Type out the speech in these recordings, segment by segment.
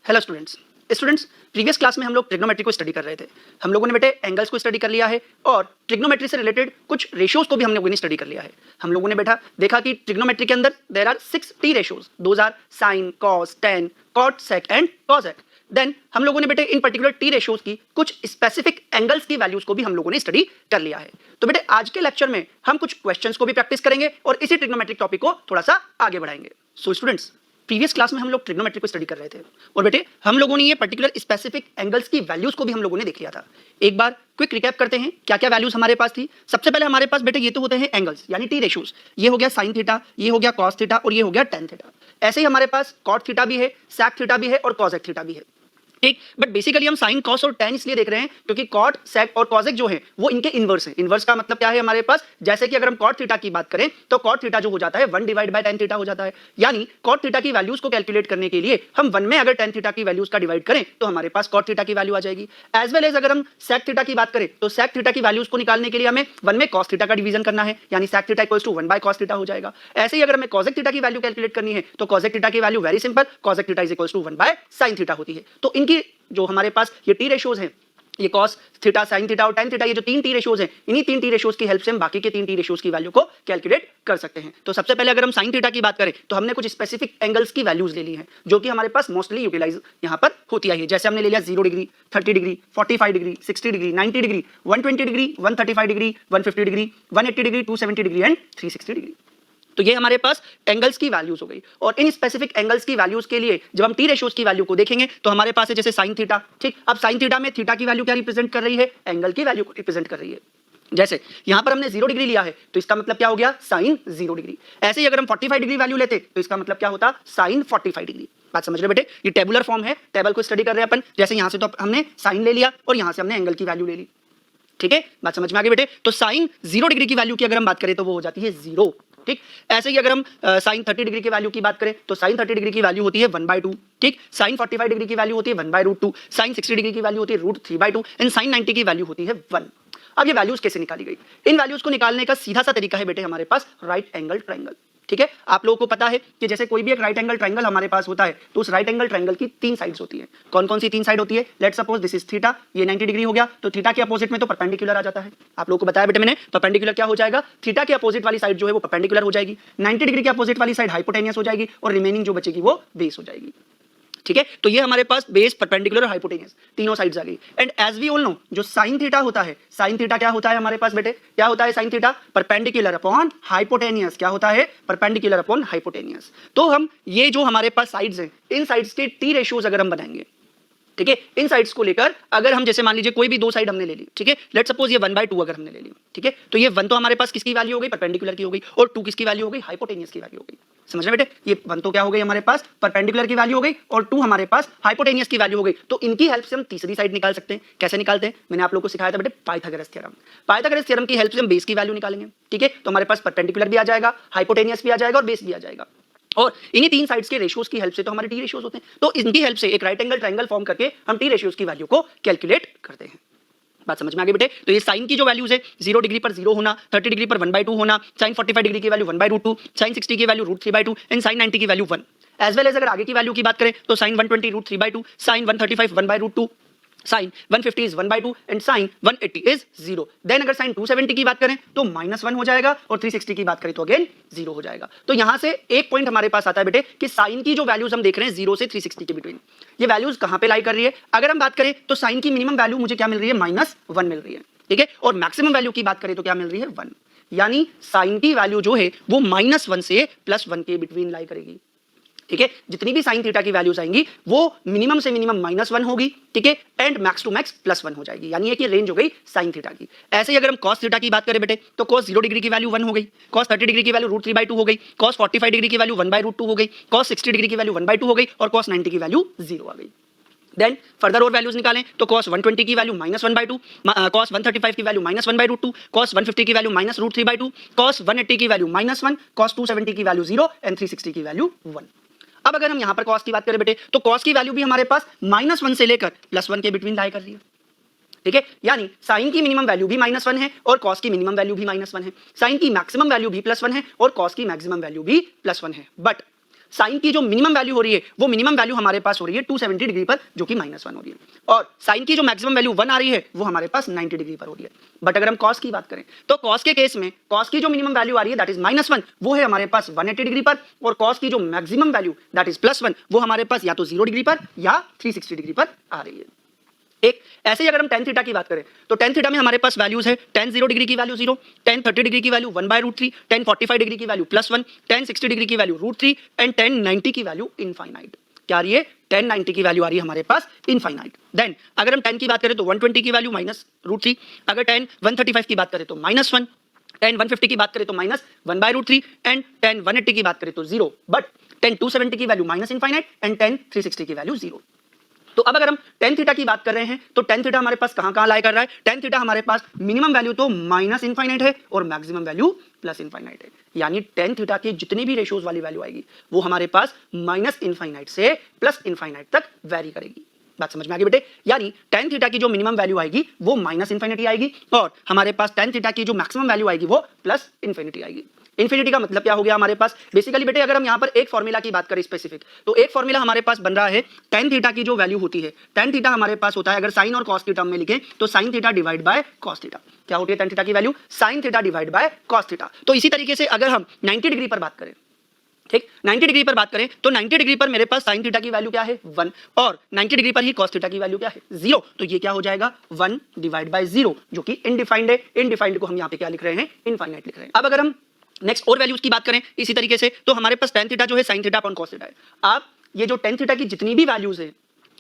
Hello students. Students, previous class में हम लोग ट्रिग्नोमेट्री को स्टडी कर रहे थे। हम लोगों ने बेटे एंगल्स को स्टडी कर लिया है और ट्रिग्नोमेट्री से रिलेटेड कुछ रेशियोज को भी हम लोगों ने स्टडी कर लिया है। हम लोगों ने बेटा देखा कि ट्रिग्नोमेट्री के अंदर there are 6 T ratios, those are sine, cos, tan, cot, sec and cosec. Then हम लोगों ने बेटे इन पर्टिकुलर टी रेशियोज की कुछ स्पेसिफिक एंगल्स की वैल्यूज को भी हम लोगों ने स्टडी कर लिया है। तो बेटे आज के लेक्चर में हम कुछ क्वेश्चंस को भी प्रैक्टिस करेंगे और इसी ट्रिग्नोमेट्रिक टॉपिक को थोड़ा सा आगे बढ़ाएंगे। सो स्टूडेंट्स, प्रीवियस क्लास में हम लोग ट्रिग्नोमेट्री को स्टडी कर रहे थे और बेटे हम लोगों ने ये पर्टिकुलर स्पेसिफिक एंगल्स की वैल्यूज को भी हम लोगों ने देख लिया था। एक बार क्विक रिकैप करते हैं क्या क्या वैल्यूज हमारे पास थी। सबसे पहले हमारे पास बेटे ये तो होते हैं एंगल्स यानी टी रेशियोज। ये हो गया साइन थीटा, ये हो गया कॉस थीटा और ये हो गया टेन थीटा। ऐसे ही हमारे पास कॉट थीटा भी है, सैक थीटा भी है और कॉसेक थीटा भी है। ठीक, बट बेसिकली हम साइन, कॉस और टेन इसलिए देख रहे हैं क्योंकि कॉट, सेक और कॉसेक जो है वो इनके इनवर्स है। इनवर्स का मतलब क्या है हमारे पास, जैसे कि अगर हम कॉट थीटा की बात करें तो कॉट थीटा जो हो जाता है 1 डिवाइड बाय टेन थीटा हो जाता है। यानी कॉट थीटा की वैल्यूज को कैलकुलेट करने के लिए हम 1 में अगर टेन थीटा की वैल्यूज का डिवाइड करें तो हमारे पास कॉट थीटा की वैल्यू आ जाएगी। एज वेल एज अगर हम सेक थीटा की बात करें तो सेक थीटा की वैल्यूज को निकालने के लिए हमें 1 में कॉस थीटा का डिवीजन करना है, यानी sec theta equals to 1 by cos theta हो जाएगा। ऐसे ही अगर हमें कॉसेक थीटा की वैल्यू कैलकुलेट करनी है तो कॉसेक थीटा की value very simple, cosec theta is equals to 1 by sine theta होती है। तो इनकी जो हमारे पास ये टी रेशियोज हैं, ये कॉस थीटा, साइन थीटा और टेन थीटा, ये जो तीन टी रेशियोज हैं, इन्हीं तीन टी रेशियोज की हेल्प से हम बाकी के तीन टी रेशियोज की वैल्यू को कैलकुलेट कर सकते हैं। तो सबसे पहले अगर हम साइन थीटा की बात करें तो हमने कुछ स्पेसिफिक एंगल्स की वैल्यूज ले ली हैं जो कि हमारे पास मोस्टली यूटिलाइज यहाँ पर होती है। जैसे हमने ले लिया 0 degree, 30 degree, 45 degree, 60 degree, 90 degree, 120 degree, 135 degree, 150 degree, 180 degree, 270 degree and 360 degree. तो ये हमारे पास एंगल्स की वैल्यूज हो गई। और इन स्पेसिफिक एंगल्स की वैल्यूज के लिए जब हम टी रेशियोज की वैल्यू को देखेंगे तो हमारे पास है जैसे साइन थीटा। ठीक, अब साइन थीटा में थीटा की वैल्यू क्या रिप्रेजेंट कर रही है, एंगल की वैल्यू को रिप्रेजेंट कर रही है। जैसे यहां पर हमने 0 डिग्री लिया है तो इसका मतलब क्या हो गया, साइन 0 डिग्री। ऐसे ही अगर हम 45 डिग्री वैल्यू लेते तो इसका मतलब क्या होता, साइन 45 डिग्री। बात समझ रहे बेटे, ये टेबुलर फॉर्म है, टेबल को स्टडी कर रहे हैं अपन। जैसे यहां से तो हमने साइन ले लिया और यहां से हमने एंगल की वैल्यू ले ली। ठीक है, बात समझ में आ गई बेटे। तो साइन 0 डिग्री की वैल्यू की अगर हम बात करें तो वो हो जाती है 0। ठीक, ऐसे ही अगर हम साइन 30 डिग्री की वैल्यू की बात करें तो साइन 30 डिग्री की वैल्यू होती है 1/2। ठीक, साइन 45 डिग्री की वैल्यू होती है 1/√2, साइन 60 डिग्री की वैल्यू होती है √3/2 एंड साइन 90 की वैल्यू होती है 1। अब ये वैल्यूज कैसे निकाली गई, इन वैल्यूज को निकालने का सीधा सा तरीका है बेटे हमारे पास राइट एंगल ट्रायंगल। ठीक है, आप लोगों को पता है कि जैसे कोई भी एक राइट एंगल ट्रायंगल हमारे पास होता है तो उस राइट एंगल ट्रायंगल की 3 साइड्स होती है। कौन कौन सी 3 साइड होती है, let's suppose this is theta, ये 90 डिग्री हो गया तो थीटा के अपोजिट में तो परपेंडिकुलर आ जाता है। आप लोगों को बताया बेटे मैंने, परपेंडिकुलर क्या हो जाएगा, थीटा के अपोजिट वाली साइड जो है वो परपेंडिकुलर हो जाएगी, 90 डिग्री के अपोजिट वाली साइड हाइपोटेनियस हो जाएगी और रिमेनिंग जो बचेगी वो बेस हो जाएगी। ठीक है, तो ये हमारे पास बेस, परपेंडिकुलर और हाइपोटेनियस तीनों साइड्स आ गई। And as we all know जो साइन थीटा होता है, साइन थीटा क्या होता है हमारे पास बेटे, क्या होता है sine theta, perpendicular upon hypotenuse. क्या होता है, परपेंडिकुलर अपॉन हाइपोटेनियस। तो हम ये जो हमारे पास साइड्स हैं, इन साइड्स के टी रेशियोज अगर हम बनाएंगे, ठीक है, इन साइड्स को लेकर अगर हम जैसे मान लीजिए कोई भी दो साइड हमने ले ली, ठीक है, लेट्स सपोज ये 1/2 अगर हमने ले ली, ठीक है, तो ये 1 तो हमारे पास किसकी वैल्यू हो गई, परपेंडिकुलर की हो गई, और 2 किसकी वैल्यू हो गई, हाइपोटेनियस की वैल्यू हो गई। समझ रहे बेटे, ये 1 तो क्या हो गई हमारे पास, परपेंडिकुलर की वैल्यू हो गई और 2 हमारे पास हाइपोटेनियस की वैल्यू हो गई। तो इनकी हेल्प से हम तीसरी साइड निकाल सकते हैं। कैसे निकालते हैं, मैंने आप लोगों को सिखाया था बेटे पाइथागोरस थ्योरम। पाइथागोरस थ्योरम की हेल्प से हम बेस की वैल्यू निकालेंगे। ठीक है, तो हमारे पास परपेंडिकुलर भी आ जाएगा, हाइपोटेनियस भी आ जाएगा और बेस भी आ जाएगा। और इन्हीं 3 साइड्स के रेशियोज की हेल्प से तो हमारे टी रेशियोज होते हैं। तो इनकी हेल्प से एक राइट एंगल ट्रायंगल फॉर्म करके हम टी रेशियोज की वैल्यू को कैलकुलेट करते हैं। बात समझ में आ गई बेटे। तो ये साइन की जो वैल्यूज है, 0 डिग्री पर 0 होना, 30 डिग्री पर 1/2 होना, साइन 45 डिग्री की वैल्यू 1/√2, साइन 60 की वैल्यू √3/2 एंड साइन 90 की वैल्यू 1। एज वेल एज अगर आगे की वैल्यू की बात करें तो sine 120 √3/2, sine 135 1/√2, sine 150 is 1/2 and sine 180 is 0। Then अगर साइन 270 की बात करें तो -1 हो जाएगा और 360 की बात करें तो अगेन 0 हो जाएगा। तो यहां से एक पॉइंट हमारे पास आता है बेटे कि साइन की जो वैल्यूज हम देख रहे हैं 0 से 360 के बिटवीन, ये वैल्यूज कहां पे लाई कर रही है। अगर हम बात करें तो साइन की मिनिमम वैल्यू मुझे क्या मिल रही है, -1 मिल रही है। ठीक है, और मैक्सिमम वैल्यू की बात करें तो क्या मिल रही है, 1। यानी साइन की वैल्यू जो है वो -1 से +1 के बिटवीन लाई करेगी। ठीक है, जितनी भी साइन थीटा की वैल्यूज आएंगी वो मिनिमम से मिनिमम -1 होगी, ठीक है, एंड मैक्स टू मैक्स +1 हो जाएगी। यानी कि रेंज हो गई साइन थीटा की। ऐसे ही अगर हम कॉस थीटा की बात करें बेटे तो कॉस 0 डिग्री की वैल्यू 1 हो गई, कॉस 30 डिग्री की वैल्यू √3/2 हो गई, कॉस 45 डिग्री की वैल्यू 1/√2 हो गई, कॉस 60 डिग्री की वैल्यू 1/2 हो गई और कॉस 90 की वैल्यू 0 आ गई। देन फर्दर और वैल्यूज निकालें तो cos 120 की वैल्यू -1/2, cos 135 की वैल्यू -1/√2, cos 150 की वैल्यू -√3/2, cos 180 की वैल्यू -1, cos 270 की वैल्यू 0 एंड 360 की वैल्यू 1। अब अगर हम यहां पर cos की बात करें बेटे तो cos की वैल्यू भी हमारे पास -1 से लेकर +1 के बिटवीन लाई कर रही है। ठीक है, यानी साइन की मिनिमम वैल्यू भी -1 है और cos की मिनिमम वैल्यू भी -1 है, साइन की मैक्सिमम वैल्यू भी +1 है और cos की मैक्सिमम वैल्यू भी +1 है। बट साइन की जो मिनिमम वैल्यू हो रही है वो मिनिमम वैल्यू हमारे पास हो रही है 270 डिग्री पर, जो कि -1 हो रही है, और साइन की जो मैक्सिमम वैल्यू 1 आ रही है वो हमारे पास 90 डिग्री पर हो रही है। बट अगर हम कॉस की बात करें तो कॉस के केस में कॉस की जो मिनिमम वैल्यू आ रही है दैट इज -1, वो है हमारे पास 180 डिग्री पर, और कॉस की जो मैक्सिमम वैल्यू दैट इज +1 वो हमारे पास या तो 0 डिग्री पर या 360 डिग्री पर आ रही है। एक ऐसे ही अगर हम tan थीटा की बात करें तो tan थीटा में हमारे पास वैल्यूज है tan 0 डिग्री की वैल्यू 0, tan 30 डिग्री की वैल्यू 1/√3, tan 45 डिग्री की वैल्यू +1, tan 60 डिग्री की वैल्यू √3 एंड tan 90 की वैल्यू इनफाइनाइट। क्या आ रही है? tan 90 की वैल्यू आ रही है हमारे पास इनफाइनाइट। देन अगर हम tan की बात करें तो 120 की वैल्यू -√3, अगर tan 135 की बात करें तो -1, tan 150 की बात करें तो -1/√3 एंड tan 180 की बात करें तो 0, बट tan 270 की वैल्यू -इनफाइनाइट एंड tan 360 की वैल्यू 0। तो अब अगर हम tan थीटा की बात कर रहे हैं तो tan थीटा हमारे पास कहां लाई कर रहा है? tan थीटा हमारे पास मिनिमम वैल्यू तो -इनफाइनाइट है और मैक्सिमम वैल्यू +इनफाइनाइट है, यानी tan थीटा की जितनी भी रेशियोज वाली वैल्यू आएगी वो हमारे पास -इनफाइनाइट से +इनफाइनाइट तक वेरी करेगी। बात समझ में आ गई बेटे? यानी tan थीटा की जो मिनिमम वैल्यू आएगी वो -इनफाइनिटी आएगी, और हमारे पास tan थीटा की जो मैक्सिमम वैल्यू आएगी वो +इनफिनिटी आएगी। इन्फिनिटी का मतलब क्या हो गया हमारे पास? बेसिकली बेटे अगर हम यहाँ पर एक फॉर्मूला की बात करें स्पेसिफिक, तो एक फॉर्मूला हमारे पास बन रहा है tan थीटा की जो वैल्यू होती है, tan थीटा हमारे पास होता है, अगर साइन और कॉस की टर्म में लिखें तो sine theta divide by cos theta. क्या होती है tan थीटा की value? Sine theta divide by cos theta. तो इसी तरीके से अगर हम 90 डिग्री पर बात करें, ठीक, 90 डिग्री पर बात करें तो 90 डिग्री पर मेरे पास साइन थीटा की वैल्यू क्या है? 1, और 90 डिग्री पर ही कॉस थीटा की वैल्यू क्या है? 0। तो ये क्या हो जाएगा? 1 डिवाइड बाय 0, जो कि इनडिफाइंड है। इनडिफाइंड को हम यहाँ पे क्या लिख रहे हैं? इनफाइनाइट लिख रहे हैं। अब अगर हम नेक्स्ट और वैल्यूज की बात करें इसी तरीके से, तो हमारे पास tan थीटा जो है sin theta upon cos theta है। आप ये जो tan थीटा की जितनी भी वैल्यूज है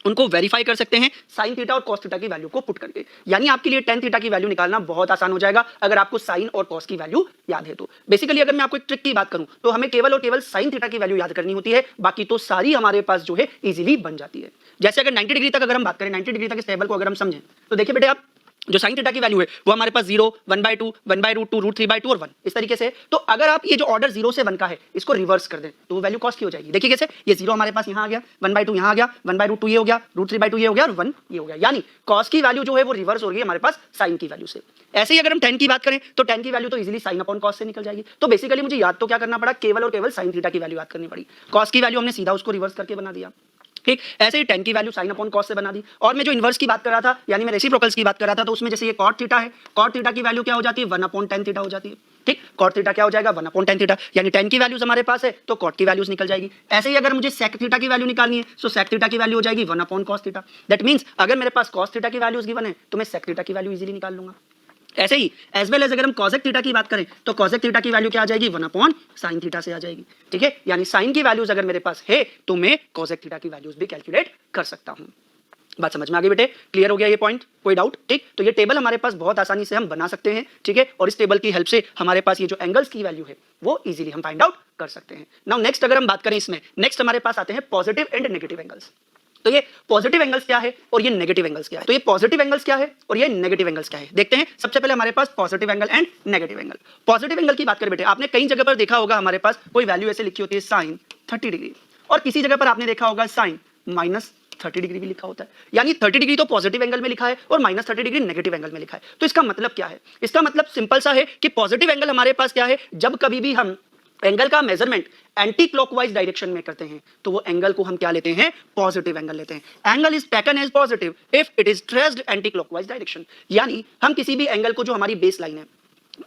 उनको वेरीफाई कर सकते हैं sin थीटा और cos थीटा की वैल्यू को पुट करके, यानी आपके लिए tan थीटा की वैल्यू निकालना बहुत आसान हो जाएगा अगर आपको sin और cos की वैल्यू याद है तो। बेसिकली अगर मैं आपको एक ट्रिक की बात करूं तो हमें केवल और केवल sin थीटा की वैल्यू याद करनी होती है, बाकी तो सारी हमारे पास जो है इजीली बन जाती है। जैसे अगर 90 डिग्री तक अगर हम बात करें, 90 डिग्री तक इस टेबल को अगर हम समझें तो देखिए बेटे आप जो sin थीटा की वैल्यू है वो हमारे पास 0, 1/2, 1/√2, √3/2 और 1 इस तरीके से। तो अगर आप ये जो ऑर्डर 0 से 1 का है इसको रिवर्स कर दें तो वो वैल्यू cos की हो जाएगी। देखिए कैसे, ये 0 हमारे पास यहाँ आ गया, 1/2 यहाँ आ गया, 1/√2 ये हो गया, √3/2 ये हो गया और 1 ये हो गया, यानी cos की वैल्यू जो है वो रिवर्स हो रही है हमारे पास sin की वैल्यू से। ऐसे ही अगर हम tan की बात करें तो tan की वैल्यू तो इजीली sin अपॉन cos से निकल जाएगी। तो बेसिकली मुझे याद तो क्या करना पड़ा? केवल और केवल sin थीटा की वैल्यू याद करनी पड़ी। cos की वैल्यू हमने सीधा उसको रिवर्स करके बना दिया, ठीक। ऐसे ही tan की वैल्यू sin अपॉन cos से बना दी। और मैं जो इनवर्स की बात कर रहा था, यानी मैं रेसिप्रोकल्स की बात कर रहा था, तो उसमें जैसे ये cot थीटा है, cot थीटा की वैल्यू क्या हो जाती है? 1 अपॉन tan थीटा हो जाती है, ठीक। cot थीटा क्या हो जाएगा? 1 अपॉन tan थीटा, यानी tan की वैल्यूज हमारे पास है तो cot की वैल्यूज निकल जाएगी। ऐसे ही अगर मुझे sec थीटा की वैल्यू निकालनी है तो sec थीटा की वैल्यू हो जाएगी 1 upon cos theta. That means अगर मेरे पास cos थीटा की वैल्यूज गिवन है तो मैं sec थीटा की वैल्यू इजीली निकाल लूंगा। ऐसे ही एज वेल एज अगर हम cosec थीटा की बात करें तो cosec थीटा की वैल्यू क्या आ जाएगी? 1 अपॉन sin थीटा से आ जाएगी, ठीक है। यानी sin की वैल्यूज अगर मेरे पास है तो मैं cosec थीटा की वैल्यूज भी कैलकुलेट कर सकता हूं। बात समझ में आ गई बेटे? क्लियर हो गया ये पॉइंट? कोई डाउट? ठीक, तो ये टेबल हमारे पास बहुत आसानी से हम बना सकते हैं, ठीक है, और इस टेबल की हेल्प से हमारे पास ये जो एंगल्स की वैल्यू है वो इजीली हम फाइंड आउट कर सकते हैं। नाउ नेक्स्ट अगर हम बात करें इसमें, नेक्स्ट हमारे पास आते हैं पॉजिटिव एंड नेगेटिव एंगल्स। तो ये पॉजिटिव एंगल्स क्या है और ये नेगेटिव एंगल्स क्या है? तो ये पॉजिटिव एंगल्स क्या है और ये नेगेटिव एंगल्स क्या है, देखते हैं। सबसे पहले हमारे पास positive angle and negative angle. Positive angle की बात करें बेटे, आपने कई जगह पर देखा होगा हमारे पास कोई वैल्यू ऐसे लिखी होती है sin 30 डिग्री, और किसी जगह पर आपने देखा होगा sin -30 डिग्री भी लिखा होता है, यानी 30 डिग्री तो पॉजिटिव एंगल में लिखा है और -30 डिग्री नेगेटिव एंगल में लिखा है। तो इसका मतलब क्या है? इसका मतलब सिंपल सा है कि पॉजिटिव एंगल हमारे पास क्या है? जब कभी भी हम एंगल का मेजरमेंट एंटी क्लॉकवाइज डायरेक्शन में करते हैं तो वो एंगल को हम क्या लेते हैं? पॉजिटिव एंगल लेते हैं। Angle is taken as positive if it is traced anti clockwise direction, यानी हम किसी भी एंगल को, जो हमारी बेस लाइन है,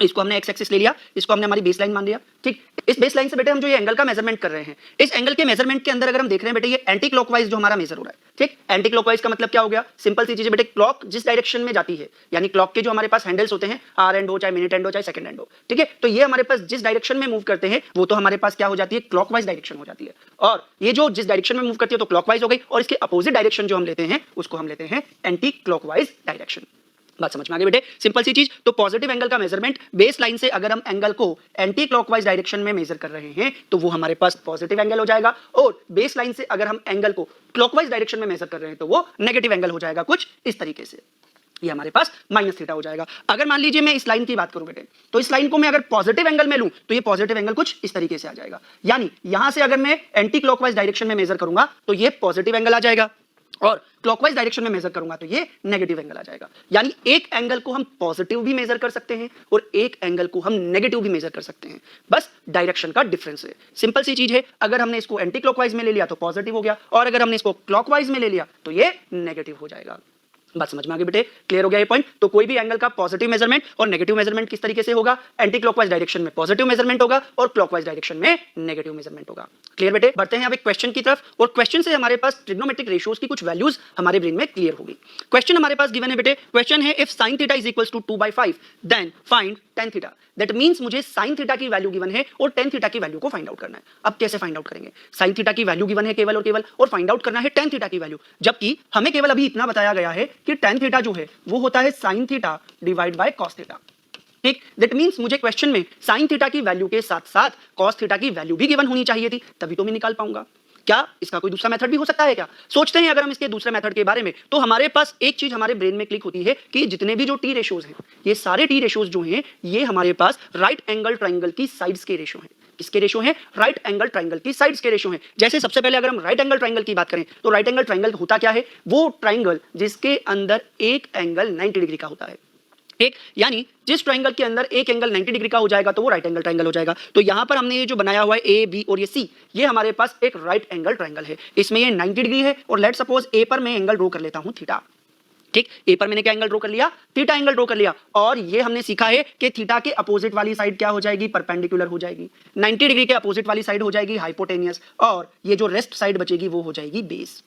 इसको हमने एक्स एक्सिस ले लिया, इसको हमने हमारी बेस लाइन मान लिया, ठीक। इस बेस लाइन से बेटे हम जो ये एंगल का मेजरमेंट कर रहे हैं, इस एंगल के मेजरमेंट के अंदर अगर हम देख रहे हैं बेटे ये एंटी क्लॉकवाइज जो हमारा मेजर हो रहा है, ठीक। एंटी क्लॉकवाइज का मतलब क्या हो गया? सिंपल सी चीज है बेटे, क्लॉक जिस डायरेक्शन में जाती है, यानी क्लॉक के जो हमारे पास हैंडल्स होते हैं, आवर एंड हो, चाहे मिनट एंड हो, चाहे सेकंड एंड हो, ठीक है, तो ये हमारे पास जिस डायरेक्शन में मूव करते हैं वो तो हमारे पास क्या हो जाती है? क्लॉकवाइज डायरेक्शन हो जाती है। और ये जो जिस डायरेक्शन में मूव करती है तो क्लॉकवाइज हो गई, और इसके अपोजिट डायरेक्शन जो हम लेते हैं उसको हम लेते हैं एंटी क्लॉकवाइज डायरेक्शन। बात समझ में आ गई बेटे? सिंपल सी चीज। तो पॉजिटिव एंगल का मेजरमेंट बेस लाइन से अगर हम एंगल को एंटी क्लॉकवाइज डायरेक्शन में मेजर कर रहे हैं तो वो हमारे पास पॉजिटिव एंगल हो जाएगा, और बेस लाइन से अगर हम एंगल को क्लॉकवाइज डायरेक्शन में मेजर कर रहे हैं तो वो नेगेटिव एंगल हो जाएगा, कुछ इस तरीके से। ये हमारे पास -थीटा हो जाएगा। अगर मान लीजिए मैं इस लाइन की बात करूं बेटे, तो इस लाइन को मैं अगर पॉजिटिव एंगल में लूं तो ये पॉजिटिव एंगल कुछ इस तरीके से आ जाएगा, यानी यहां से अगर मैं एंटी क्लॉकवाइज डायरेक्शन में मेजर करूंगा तो ये पॉजिटिव एंगल आ जाएगा, और क्लॉकवाइज डायरेक्शन में मेजर करूंगा तो ये नेगेटिव एंगल आ जाएगा। यानी एक एंगल को हम पॉजिटिव भी मेजर कर सकते हैं और एक एंगल को हम नेगेटिव भी मेजर कर सकते हैं, बस डायरेक्शन का डिफरेंस है। सिंपल सी चीज है, अगर हमने इसको एंटी क्लॉकवाइज में ले लिया तो पॉजिटिव हो गया और अगर हमने इसको क्लॉकवाइज में ले लिया तो ये नेगेटिव हो जाएगा। बात समझ में आ गई बेटे? क्लियर हो गया ये पॉइंट? तो कोई भी एंगल का पॉजिटिव मेजरमेंट और नेगेटिव मेजरमेंट किस तरीके से होगा? एंटी क्लॉकवाइज डायरेक्शन में पॉजिटिव मेजरमेंट होगा और क्लॉकवाइज डायरेक्शन में नेगेटिव मेजरमेंट होगा। क्लियर बेटे? बढ़ते हैं अब एक क्वेश्चन की तरफ और क्वेश्चन से हमारे पास ट्रिग्नोमेट्रिक रेशियोज की कुछ वैल्यूज हमारे ब्रेन में क्लियर होगी। क्वेश्चन हमारे पास गिवन है बेटे, क्वेश्चन है if sin theta is equals to 2/5 then find tan theta. That means मुझे sin थीटा की वैल्यू गिवन है और tan थीटा की वैल्यू को फाइंड आउट करना है। अब कैसे फाइंड आउट करेंगे? sin थीटा की वैल्यू गिवन है केवल और केवल, और फाइंड आउट करना है tan थीटा की वैल्यू, जबकि हमें केवल अभी इतना बताया गया है कि tan थीटा जो है वो होता है sin theta divide by cos theta. ठीक, दैट मींस मुझे क्वेश्चन में sin थीटा की वैल्यू के साथ साथ cos थीटा की वैल्यू भी गिवन होनी चाहिए थी, तभी तो मैं निकाल पाऊंगा। क्या इसका कोई दूसरा मेथड भी हो सकता है क्या? सोचते हैं अगर हम इसके दूसरे मेथड के बारे में, तो हमारे पास एक चीज हमारे ब्रेन में क्लिक होती है कि जितने भी जो टी रेशियोज हैं, ये सारे टी रेशियोज जो हैं ये हमारे पास राइट एंगल ट्राइंगल की साइड्स के रेशियो हैं। किसके रेशियो हैं? राइट एंगल ट्राइंगल की साइड्स के रेशियो हैं। जैसे सबसे पहले अगर हम राइट एंगल ट्राइंगल की बात करें तो राइट एंगल ट्राइंगल होता क्या है? वो ट्राइंगल जिसके अंदर एक एंगल 90 डिग्री का होता है। ठीक, यानी जिस ट्राइंगल के अंदर एक एंगल 90 डिग्री का हो जाएगा तो वो राइट एंगल ट्राइंगल हो जाएगा। तो यहां पर हमने ये जो बनाया हुआ है ए बी और ये सी, ये हमारे पास एक राइट एंगल ट्राइंगल है। इसमें ये 90 डिग्री है और लेट सपोज ए पर मैं एंगल ड्रॉ कर लेता हूं थीटा। ठीक, ए पर मैंने क्या एंगल ड्रॉ कर लिया? थीटा एंगल ड्रॉ कर लिया। और ये हमने सीखा है कि थीटा के अपोजिट वाली साइड क्या हो जाएगी? परपेंडिकुलर हो जाएगी। 90 डिग्री के अपोजिट वाली साइड हो जाएगी हाइपोटेनियस और ये जो रेस्ट साइड बचेगी वो हो जाएगी बेस।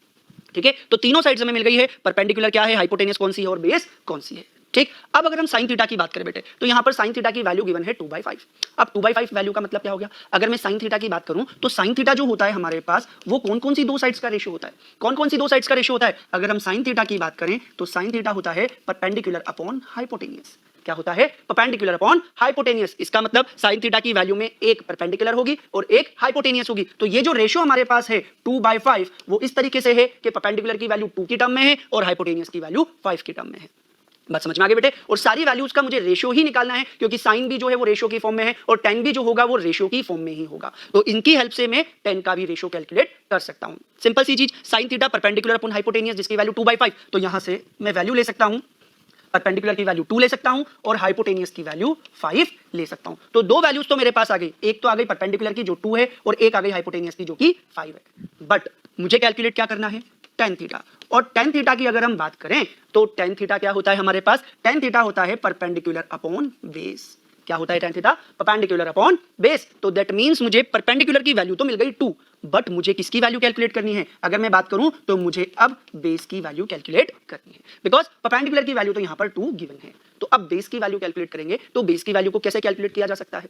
ठीक है, तो तीनों साइड्स हमें मिल गई है। परपेंडिकुलर क्या है, हाइपोटेनियस कौन सी है और बेस कौन सी है। ठीक, अब अगर हम sin थीटा की बात करें बेटे, तो यहां पर sin थीटा की वैल्यू गिवन है 2/5। अब 2/5 वैल्यू का मतलब क्या हो गया? अगर मैं sin थीटा की बात करूं तो sin थीटा जो होता है हमारे पास वो कौन कौन सी दो साइड्स का रेशियो होता है? कौन कौन सी दो साइड्स का रेशियो होता है? अगर हम sin थीटा की बात करें तो sin थीटा होता है परपेंडिकुलर अपॉन हाइपोटेनियस। क्या होता है? Perpendicular upon hypotenuse. इसका मतलब sin थीटा की वैल्यू में एक परपेंडिकुलर होगी और एक हाइपोटेनियस होगी। तो ये जो रेशियो हमारे पास है 2/5 वो इस तरीके से है कि परपेंडिकुलर की वैल्यू 2 की टर्म में है और हाइपोटेनियस की वैल्यू 5 की टर्म में है। बात समझ में आ गई बेटे? और सारी वैल्यूज का मुझे रेशियो ही निकालना है क्योंकि साइन भी जो है वो रेशियो की फॉर्म में है और tan भी जो होगा वो रेशियो की फॉर्म में ही होगा। तो इनकी हेल्प से मैं tan का भी रेशियो कैलकुलेट कर सकता हूं। सिंपल सी चीज, sin theta perpendicular upon hypotenuse जिसकी वैल्यू 2/5, तो यहां से मैं वैल्यू ले सकता हूं, परपेंडिकुलर की वैल्यू 2 ले सकता हूं और हाइपोटेनियस की वैल्यू 5 ले सकता हूं। तो दो वैल्यूज तो मेरे पास आ गई, एक तो आ गई परपेंडिकुलर की जो 2 है और एक आ गई हाइपोटेनियस की जो कि 5 है। बट मुझे कैलकुलेट क्या करना है? tan theta. और tan थीटा की अगर हम बात करें तो tan थीटा क्या होता है हमारे पास? tan थीटा होता है परपेंडिकुलर अपॉन बेस। क्या होता है tan theta? Perpendicular upon base. तो दैट मींस मुझे परपेंडिकुलर की वैल्यू तो मिल गई 2, बट मुझे किसकी वैल्यू कैलकुलेट करनी है? अगर मैं बात करूं तो मुझे अब बेस की वैल्यू कैलकुलेट करनी है, बिकॉज परपेंडिकुलर की वैल्यू तो यहां पर 2 गिवन है। तो अब बेस की वैल्यू कैलकुलेट करेंगे तो बेस की वैल्यू को कैसे कैलकुलेट किया जा सकता है?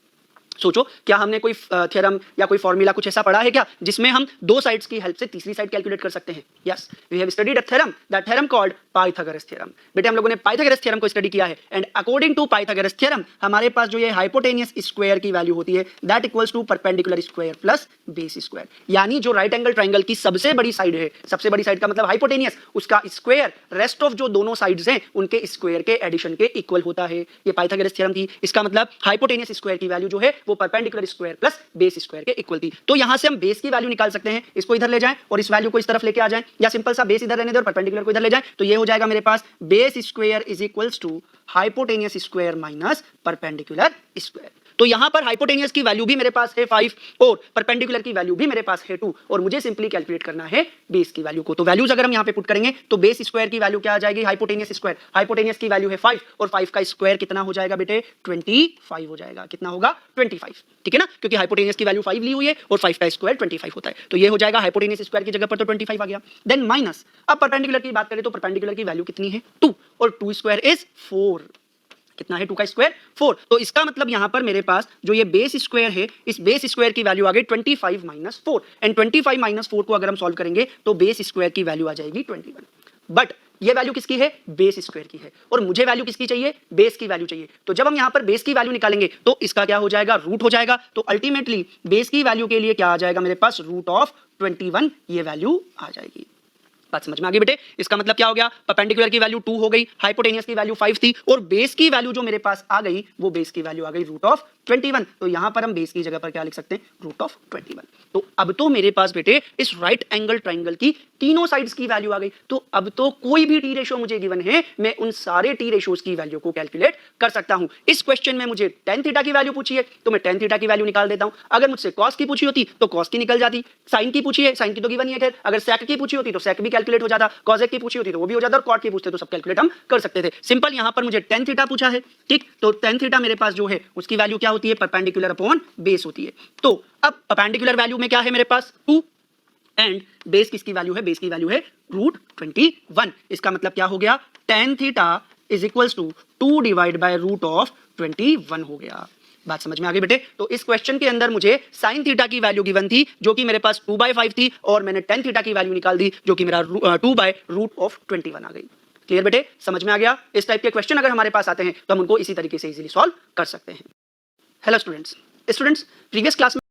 सोचो, क्या हमने कोई थ्योरम या कोई फॉर्मूला कुछ ऐसा पढ़ा है क्या जिसमें हम दो साइड्स की हेल्प से तीसरी साइड कैलकुलेट कर सकते हैं? Yes, we have studied a theorem, that theorem called Pythagoras theorem. बेटे हम लोगों ने पाइथागोरस थ्योरम को स्टडी किया है and according to Pythagoras theorem हमारे पास जो ये हाइपोटेनियस स्क्वायर की वैल्यू होती है that equals to perpendicular square plus base square. यानी जो राइट एंगल ट्राइंगल की सबसे बड़ी साइड है, सबसे बड़ी साइड का मतलब हाइपोटेनियस, उसका स्क्वायर रेस्ट ऑफ जो दोनों साइड्स हैं उनके स्क्वायर के एडिशन के इक्वल होता है। ये पाइथागोरस थ्योरम थी। इसका मतलब हाइपोटेनियस स्क्वायर की वैल्यू जो है वो perpendicular square plus base square के इक्वल थी। तो यहां से हम बेस की वैल्यू निकाल सकते हैं। इसको इधर ले जाएं और इस वैल्यू को इस तरफ लेके आ जाएं, या सिंपल सा बेस इधर रहने दें और परपेंडिकुलर को इधर ले जाएं, तो ये हो जाएगा मेरे पास base square is equals to hypotenuse square minus perpendicular square. तो यहां पर हाइपोटेनियस की वैल्यू भी मेरे पास है 5 और परपेंडिकुलर की वैल्यू भी मेरे पास है 2 और मुझे सिंपली कैलकुलेट करना है बेस की वैल्यू को। तो वैल्यूज अगर हम यहां पे पुट करेंगे तो बेस स्क्वायर की वैल्यू क्या आ जाएगी? Hypotenuse square. हाइपोटेनियस की वैल्यू है 5 और 5 का स्क्वायर कितना हो जाएगा बेटे? 25 हो जाएगा। कितना होगा? 25। ठीक है ना, क्योंकि हाइपोटेनियस की वैल्यू 5 ली हुई है और 5 का स्क्वायर 25 होता है। तो ये हो जाएगा हाइपोटेनियस स्क्वायर की जगह पर तो 25 आ गया। देन माइनस, अब परपेंडिकुलर की बात करें तो परपेंडिकुलर की वैल्यू कितनी है? 2 और 2 स्क्वायर इज 4। कितना है 2 का स्क्वायर? 4। तो इसका मतलब यहां पर मेरे पास जो ये बेस स्क्वायर है, इस बेस स्क्वायर की वैल्यू आ गई 25 माइनस 4 एंड 25 माइनस 4 को अगर हम सॉल्व करेंगे तो बेस स्क्वायर की वैल्यू आ जाएगी 21। बट ये वैल्यू किसकी है? बेस स्क्वायर की है और मुझे वैल्यू किसकी चाहिए? बेस की वैल्यू चाहिए। तो जब हम यहां पर बेस की वैल्यू निकालेंगे तो इसका क्या हो जाएगा? रूट हो जाएगा। तो अल्टीमेटली बेस की वैल्यू के लिए क्या आ जाएगा मेरे पास? रूट ऑफ 21 ये वैल्यू आ जाएगी। बात समझ में आ गई बेटे? इसका मतलब क्या हो गया? परपेंडिकुलर की वैल्यू 2 हो गई, हाइपोटेनियस की वैल्यू 5 थी और बेस की वैल्यू जो मेरे पास आ गई वो बेस की वैल्यू आ गई रूट ऑफ 21। तो यहां पर हम बेस की जगह पर क्या लिख सकते हैं? Root of 21। तो अब तो मेरे पास बेटे इस राइट एंगल ट्राइंगल की तीनों साइड्स की वैल्यू आ गई। तो अब तो कोई भी टी रेशियो मुझे गिवन है, मैं उन सारे टी रेशियोज की वैल्यू को कैलकुलेट कर सकता हूं। इस क्वेश्चन में मुझे टेन थीटा की वैल्यू पूछी है तो मैं टेन थीटा की वैल्यू निकाल देता हूं। अगर मुझसे कॉस की पूछी होती तो कॉस की निकल जाती, साइन की पूछी है, साइन की तो गिवन ही है, खैर अगर सेक की पूछी होती तो सेक भी कैलकुलेट हो जाता, कॉसेक की पूछी होती तो वो भी हो जाता, और कॉट की पूछते तो सब कैलकुलेट हम कर सकते थे। सिंपल यहां पर मुझे टेन थीटा पूछा है, ठीक, तो टेन थीटा मेरे पास जो है उसकी वैल्यू क्या होती है, परपेंडिकुलर अपॉन बेस होती है। तो अब परपेंडिकुलर वैल्यू में क्या है मेरे पास 2 एंड बेस किसकी वैल्यू है, बेस की वैल्यू है √21। इसका मतलब क्या हो गया, tan theta is equals to 2 divide by √21 हो गया। बात समझ में आ गई बेटे। तो इस क्वेश्चन के अंदर मुझे साइन थीटा की वैल्यू गिवन थी जो कि मेरे पास 2/5 थी, और मैंने tan थीटा की वैल्यू निकाल दी जो कि मेरा 2/√21 आ गई। क्लियर बेटे, समझ में आ गया। इस टाइप के क्वेश्चन अगर हमारे पास आते हैं तो हम उनको इसी तरीके से इजीली सॉल्व कर सकते हैं। हेलो स्टूडेंट्स, प्रीवियस क्लास में